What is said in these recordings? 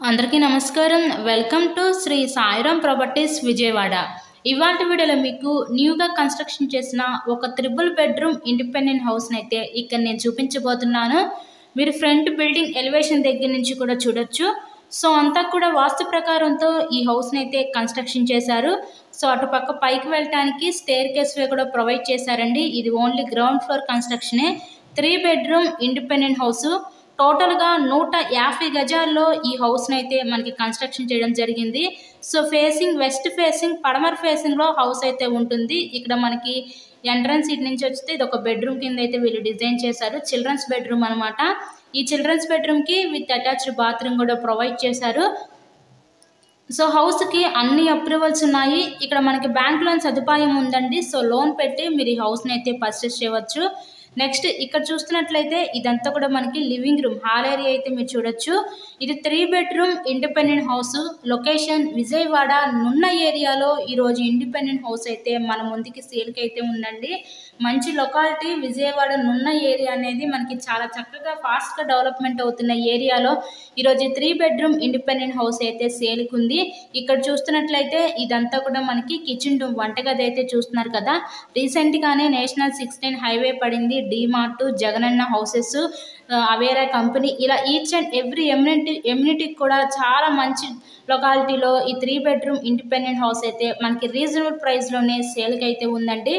అందరికీ నమస్కారం. Welcome to Shri Sairam properties Vijayawada. ఇవాల్టి వీడియోలో మీకు న్యూగా కన్స్ట్రక్షన్ చేసిన ఒక త్రిబుల్ బెడ్రూమ్ ఇండిపెండెంట్ హౌస్ని అయితే ఇక్కడ నేను చూపించబోతున్నాను. మీరు ఫ్రంట్ బిల్డింగ్ ఎలివేషన్ దగ్గర నుంచి కూడా చూడొచ్చు. సో అంతా కూడా వాస్తు ప్రకారంతో ఈ హౌస్ని అయితే కన్స్ట్రక్షన్ చేశారు. సో అటుపక్క పైకి వెళ్ళటానికి స్టేర్ కేస్ వే కూడా ప్రొవైడ్ చేశారండి. ఇది ఓన్లీ గ్రౌండ్ ఫ్లోర్ కన్స్ట్రక్షనే. 3 బెడ్రూమ్ ఇండిపెండెంట్ హౌస్. టోటల్గా 150 గజాల్లో ఈ హౌస్ని అయితే మనకి కన్స్ట్రక్షన్ చేయడం జరిగింది. సో ఫేసింగ్ వెస్ట్ ఫేసింగ్ పడమర ఫేసింగ్లో హౌస్ అయితే ఉంటుంది. ఇక్కడ మనకి ఎంట్రన్స్ ఇటు నుంచి వస్తే ఇది ఒక బెడ్రూమ్ కింద అయితే వీళ్ళు డిజైన్ చేశారు. చిల్డ్రన్స్ బెడ్రూమ్ అనమాట. ఈ చిల్డ్రన్స్ బెడ్రూమ్కి విత్ అటాచ్డ్ బాత్రూమ్ కూడా ప్రొవైడ్ చేశారు. సో హౌస్కి అన్ని అప్రూవల్స్ ఉన్నాయి. ఇక్కడ మనకి బ్యాంక్ లోన్ సదుపాయం ఉందండి. సో లోన్ పెట్టి మీరు ఈ హౌస్ని అయితే పర్చేస్ చేయవచ్చు. నెక్స్ట్ ఇక్కడ చూస్తున్నట్లయితే ఇదంతా కూడా మనకి లివింగ్ రూమ్ హాల్ ఏరియా అయితే మీరు చూడొచ్చు. ఇది 3 bedroom independent house. Location Vijayawada నున్న ఏరియాలో ఈరోజు ఇండిపెండెంట్ హౌస్ అయితే మన ముందుకి సేల్కి అయితే ఉందండి. మంచి లొకాలిటీ విజయవాడ నున్న ఏరియా అనేది మనకి చాలా చక్కగా ఫాస్ట్గా డెవలప్మెంట్ అవుతున్న ఏరియాలో ఈరోజు 3 బెడ్రూమ్ ఇండిపెండెంట్ హౌస్ అయితే సేల్కి ఉంది. ఇక్కడ చూస్తున్నట్లయితే ఇదంతా కూడా మనకి కిచెన్ రూమ్ వంటగది అయితే చూస్తున్నారు కదా. రీసెంట్గానే నేషనల్ 16 హైవే పడింది. డీమార్ట్, జగనన్న హౌసెస్, అవేరా కంపెనీ, ఇలా ఈచ్ అండ్ ఎవ్రీ ఎమ్యూనిటీకి కూడా చాలా మంచి లొకాలిటీలో ఈ 3 బెడ్రూమ్ ఇండిపెండెంట్ హౌస్ అయితే మనకి రీజనబుల్ ప్రైస్లోనే సేల్కి అయితే ఉందండి.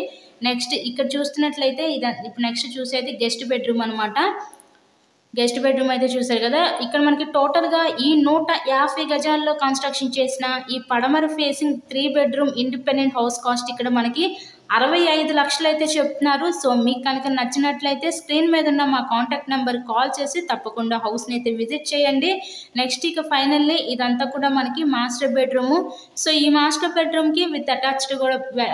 నెక్స్ట్ ఇక్కడ చూస్తున్నట్లయితే ఇప్పుడు నెక్స్ట్ చూసేది గెస్ట్ బెడ్రూమ్ అనమాట. గెస్ట్ బెడ్రూమ్ అయితే చూసారు కదా. ఇక్కడ మనకి టోటల్గా ఈ 150 గజాల్లో కన్స్ట్రక్షన్ చేసిన ఈ పడమర facing 3 bedroom independent house cost ఇక్కడ మనకి 65 లక్షలు అయితే చెప్తున్నారు. సో మీకు కనుక నచ్చినట్లయితే స్క్రీన్ మీద ఉన్న మా కాంటాక్ట్ నెంబర్ కాల్ చేసి తప్పకుండా హౌస్ని అయితే విజిట్ చేయండి. నెక్స్ట్ ఇక ఫైనల్లీ ఇదంతా కూడా మనకి మాస్టర్ బెడ్రూము. సో ఈ మాస్టర్ బెడ్రూమ్కి విత్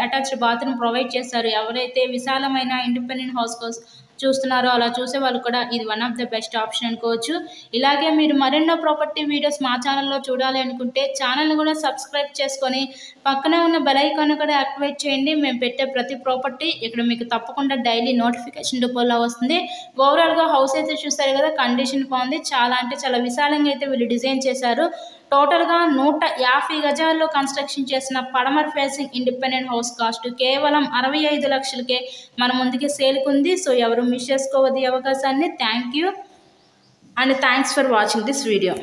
అటాచ్డ్ బాత్రూమ్ ప్రొవైడ్ చేస్తారు. ఎవరైతే విశాలమైన ఇండిపెండెంట్ హౌస్ కోసం చూస్తున్నారో అలా చూసే వాళ్ళు కూడా ఇది one of the best option అనుకోవచ్చు. ఇలాగే మీరు మరెన్నో ప్రాపర్టీ వీడియోస్ మా ఛానల్లో చూడాలి అనుకుంటే ఛానల్ని కూడా సబ్స్క్రైబ్ చేసుకొని పక్కనే ఉన్న బెల్ ఐకాన్ కూడా యాక్టివేట్ చేయండి. మేము పెట్టే ప్రతి ప్రాపర్టీ ఇక్కడ మీకు తప్పకుండా డైలీ నోటిఫికేషన్ రూపంలో వస్తుంది. ఓవరాల్గా హౌస్ అయితే చూస్తారు కదా, కండిషన్ బాగుంది. చాలా అంటే చాలా విశాలంగా అయితే వీళ్ళు డిజైన్ చేశారు. టోటల్గా 150 గజాల్లో కన్స్ట్రక్షన్ చేసిన పడమర ఫేసింగ్ ఇండిపెండెంట్ హౌస్ కాస్ట్ కేవలం 65 లక్షలకే మన ముందుకి సేల్కి ఉంది. సో ఎవరు మిస్ చేసుకోవద్దు ఈ అవకాశాన్ని. Thank you and thanks for watching this video.